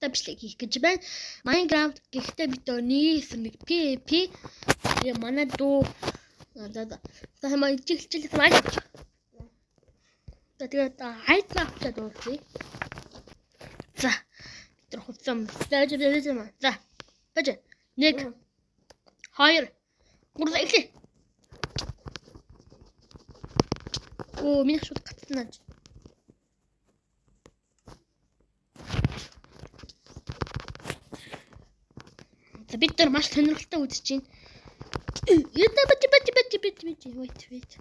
бичлэг хийх гэж байна. Minecraft гэхдээ бид нэг PvP манай дүү за манай чихэлчил Minecraft. Тэгээд хайтлаахтай дуусъя. За бид хувцам стаж дээр маа. За бэж 1 2 3 эхлэе. Оо миний шууд гацсан. За бид нар маш сонирхолтой үзэж байна. Wait.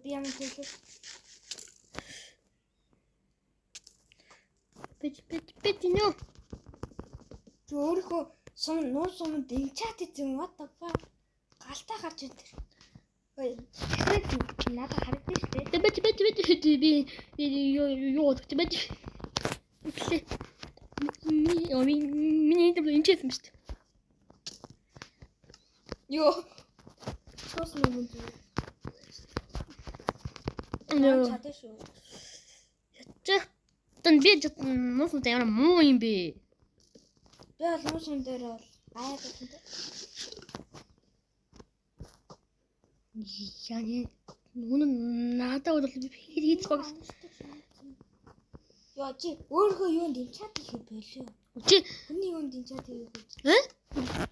Би ямар хэлээ? Бит нөө. Өөрийнхөө нуус сумд энчат хийсэн what the fuck? Галтаа гарч ирдэ. Ой. Надад харагдсан шүү дээ. Би юу бит. Миний дэвлэн энчээс юм шүү дээ. Йоо. Соос нэг юм. Чадаа шүү. Ячаа. Тэн би нуусан дээр муу юм бэ. Би бол нуусан дээр бол гайхаад байна. Яа надад бол хийц баг. Яа чи өөрөө юунд энчат хийх байлээ. Чи хүний юунд энчат хийх вэ?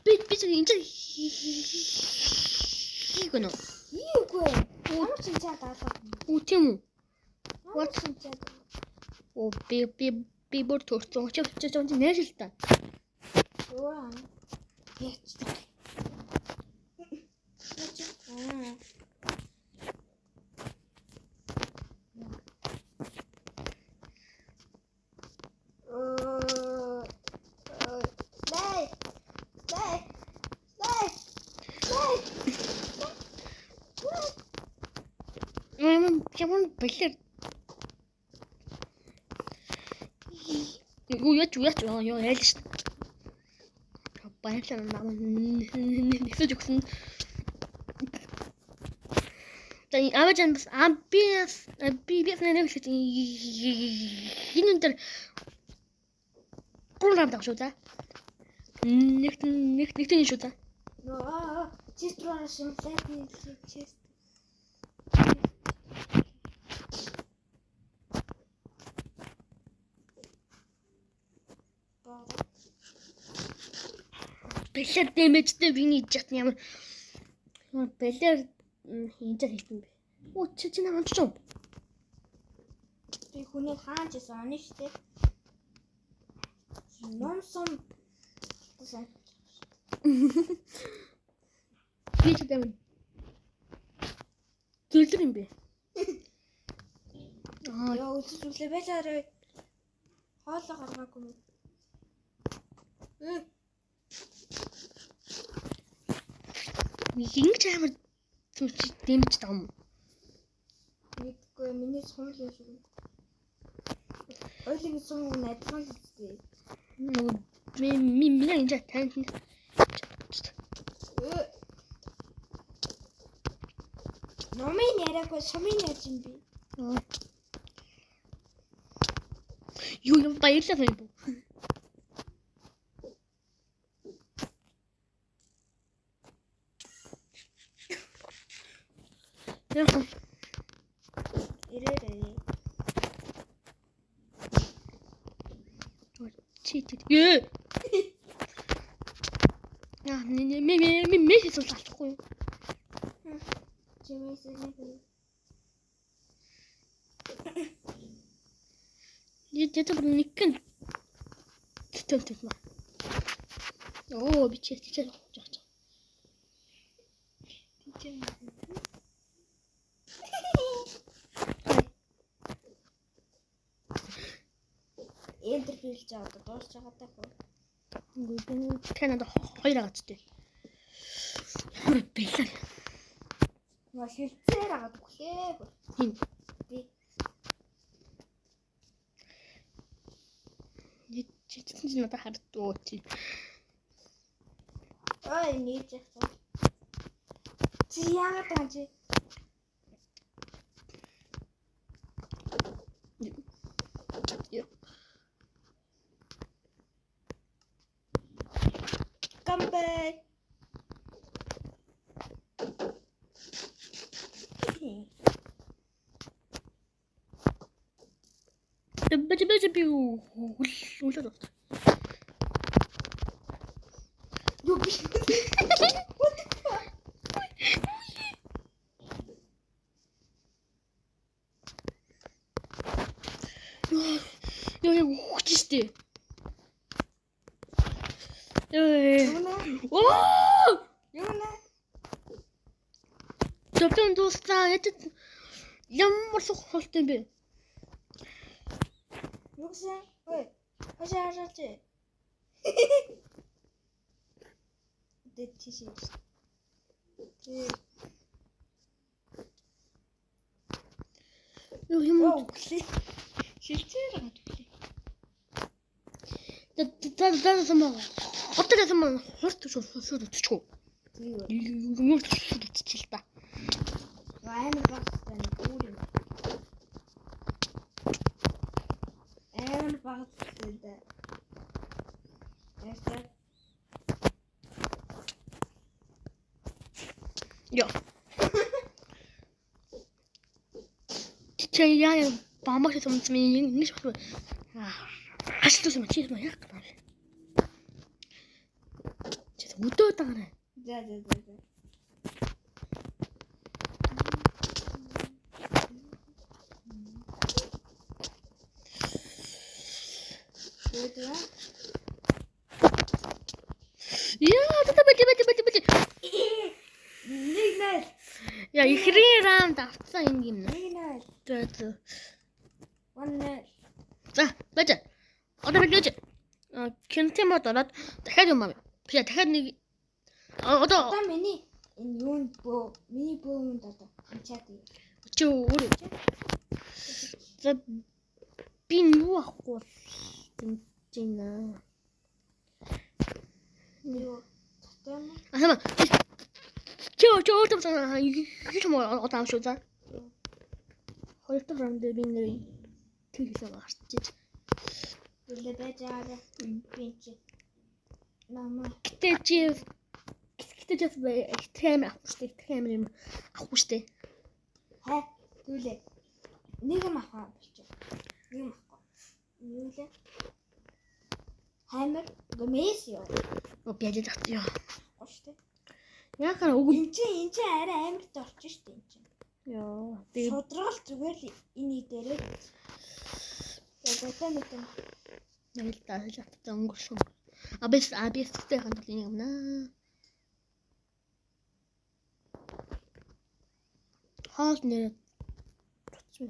Би энчат хийх гэнэ. Ийггүй. Ямар ч энчат алга. Үу тийм үү? What энчат? Оо би бүр төрсөн. Чи нэр л та. Оо. Яач. Ямар бэлэр. Яач яаль шүү. Баярлалаа намайг нэгсэж өгсөн. Тэгээ аважан бас би нэг л хин энэ гурав даа шүү да. Нэг шүү да. Чистрона шимплетний чист. Бэлэр дэмэжтэй виний жат ямар бэлэр хинжэр хийсэн бэ. Оо чи намайг ч юм. Би хүний хааж исэн аны штэ. Номсон. Би ч юм. Зүлэр юм бэ. Яа үзэж үлээ байлаарай. Хоолоо гаргаагүй. Ингэж амар зүч дэмж таам. Мэдгүй миний сум л шүү. Ойлын сум адилхан л дээ. Миний энэ танд номын яриагүй сумын яаж юм бэ? Юу юм баярлалаа юм бо. Яа. Ирээрээ. Чит. Яа, мессеж солихгүй. Чимээсээ нэг. Дээд нэгэн тэтэлтэй маа. Оо би чич жаач. Интерфейс жаад дуусч байгаа даа хөө. Үгүй танад хоёр агацтай. Бэлэр. Маш хилцээр агаад өглөө. Хин. Би Чичсэн чинь надад харддуу чи. ой нээж яах. Чи яагаад тааж? юм бэ? Улаад. Юу биш. Яа ухаж штэ. Юу нэ? Төвтөн дуустаа ятд ямар сухалт юм бэ? Юу гэсэн? Ой. Хашаашаач. Дэт тийш. Юу юм Оо, шилжээр байгаа түлээ. Та сама. Хотод сама хурд шууд өччихөө. Юу ч та. Амар багтсан үр юм. Амар багтсан дээ. Ястаа. Яа. Яа бамбах юм чинь нэг шууд ашлуулсан чи яг гэнэ. Чи өдөө таарай. За. Шүдэ. Яа, бати. Нэг нэр. Яа, ихрийн раунд авцсан юм. Нэг нэр. За. One. За, бача. Одоо бид кинтемод ороод дахиад юм аа. Би дахиад нэг одоо Миний энэ юунд миний бөөмөнд одоо ханчаад юм. чи өөрөө. За би юу ахгүй тэнцэнэ. Юу татам. Ахама. Чи одоо санаа юу ч юм одоо шүү за. Хоёр дахь раунд би нэр тэгсэн гарчиж. Үлээ бажаа. Бинч. Нама. Гэтэ чи тэм авахгүй штэ. Хаа. Үлээ. Нэг юм авах болчих. Нэг юм авахгүй. Юу лээ? Хамер гомэс ёо. Бяжиж татъя. Гоштэй. Яахаа үгүй. Энд чи арай амирт орчих штэ энэ чинь. Яа. Шудрал зүгээр л энийг дээрээ. Тэгвэл мэдэн. Нэг л тааж татсан өнгөрсөн. Абис тэ хандл юм наа. Хаалт нэр.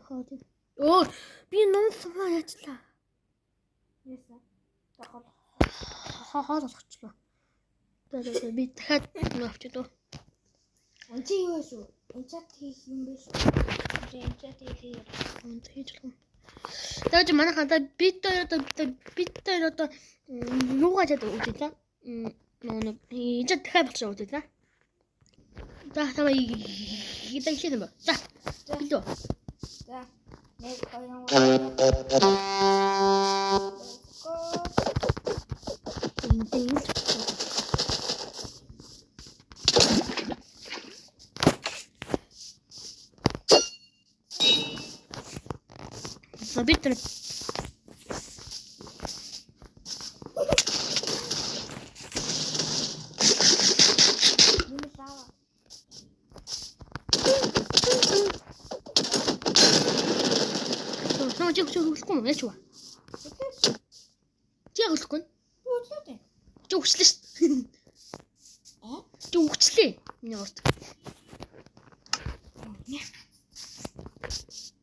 Хаалт. Оо, би ном сумаа яачлаа. Яса. Тахал. Хаалт олчихлоо. Тэгээд би дахиад авчид уу. Энд чи юу шүү? Энд чат хийх юм биш. Энд чат хийх. Энд хийчихлээ. Тэгээд манайхаа бид одоо юугаа чад үзээ. Нөө ийж дахиад болчихоо үзээ та. Таа идэхлээ юм ба. За. Билүү. За. Нэг хоёроо. Забитер. Хүсэхгүй яач вэ? Чи хүсэхгүй? Бүлээд. Чи хүчлээ шүү. Чи хүчлээ. Миний урт.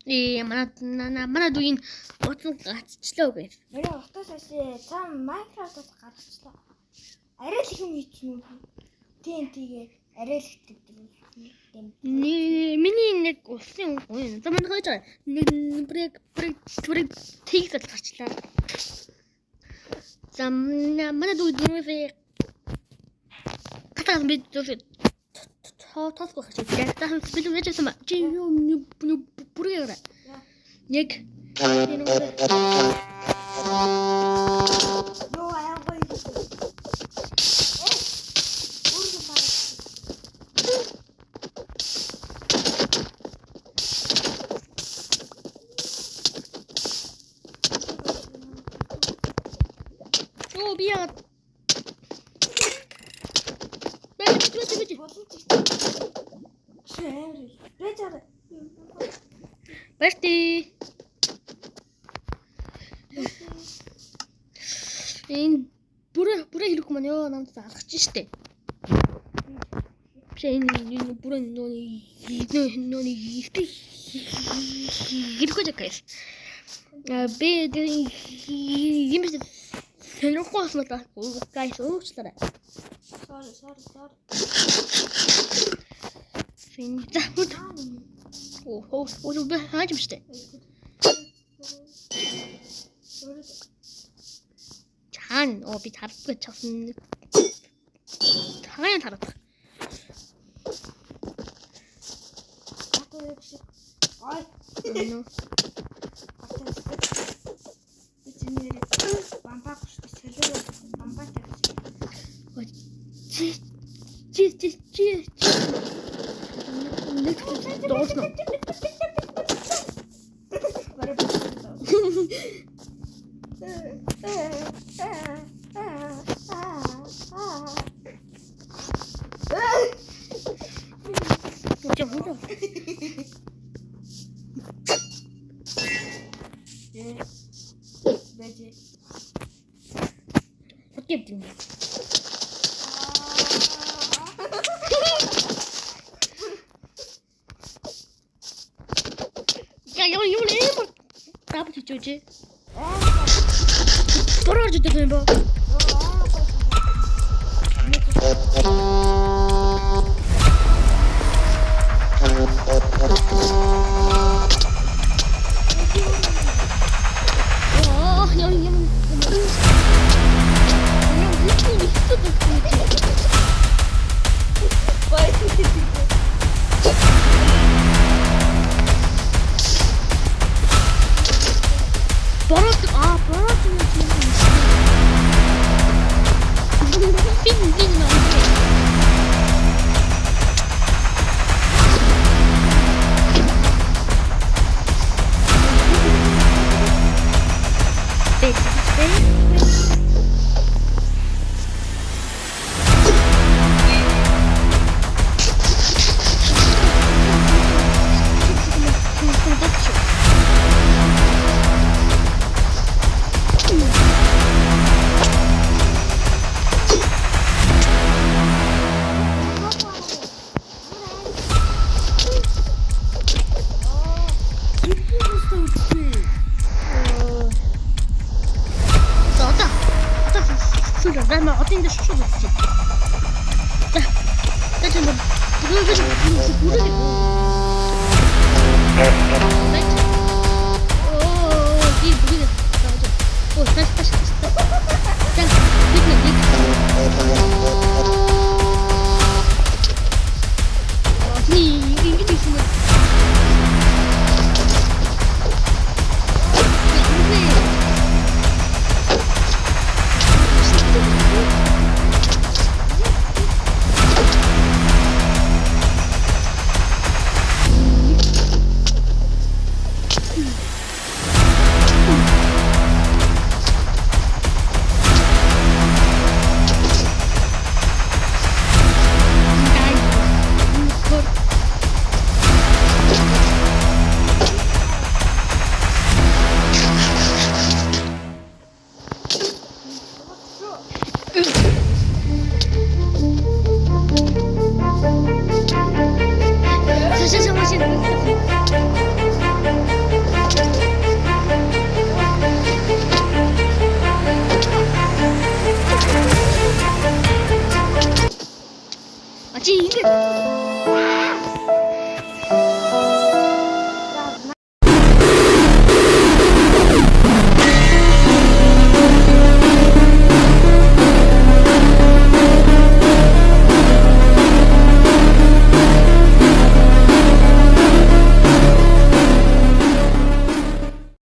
Манай дүүийн утсан гацчлаа үгүй. Миний утас ашиг цаам Minecraft-аас гаргачлаа. Арай л их юм хийчихнэ. TNT-гээ арай л их гэдэг. Миний нэг усын үгүй. За манай хойж брейк тийгсэл гарчлаа. За манай дүүний катаа бид тасгүй гарчлаа. Таа бид яаж юм чи юу бүрээр. Нэг Юу аяагүй. яагаад байж. Шээр. Бэжэр. Барти. Энэ бүрэ хэрэг маань ёо намд алгаж штэ. Энэ бүрэ нөөний хэрэггүй гайс. Би юм сэнэхгүй смата гайс уучлаарай. Sorry. Финта. Оо би хааж юм штэ. Чаан би тарахгүй чавсан. Тагаан тарах. Ой. Ну. Эцнэр бамбаа гуштай солио бамбаа тавьж. Чи. Нэг доосно. Барай. Бэжэ. Окей. Я не Тапочки чуть-чуть. Порожи ты хлеба. 어딘데 슈슈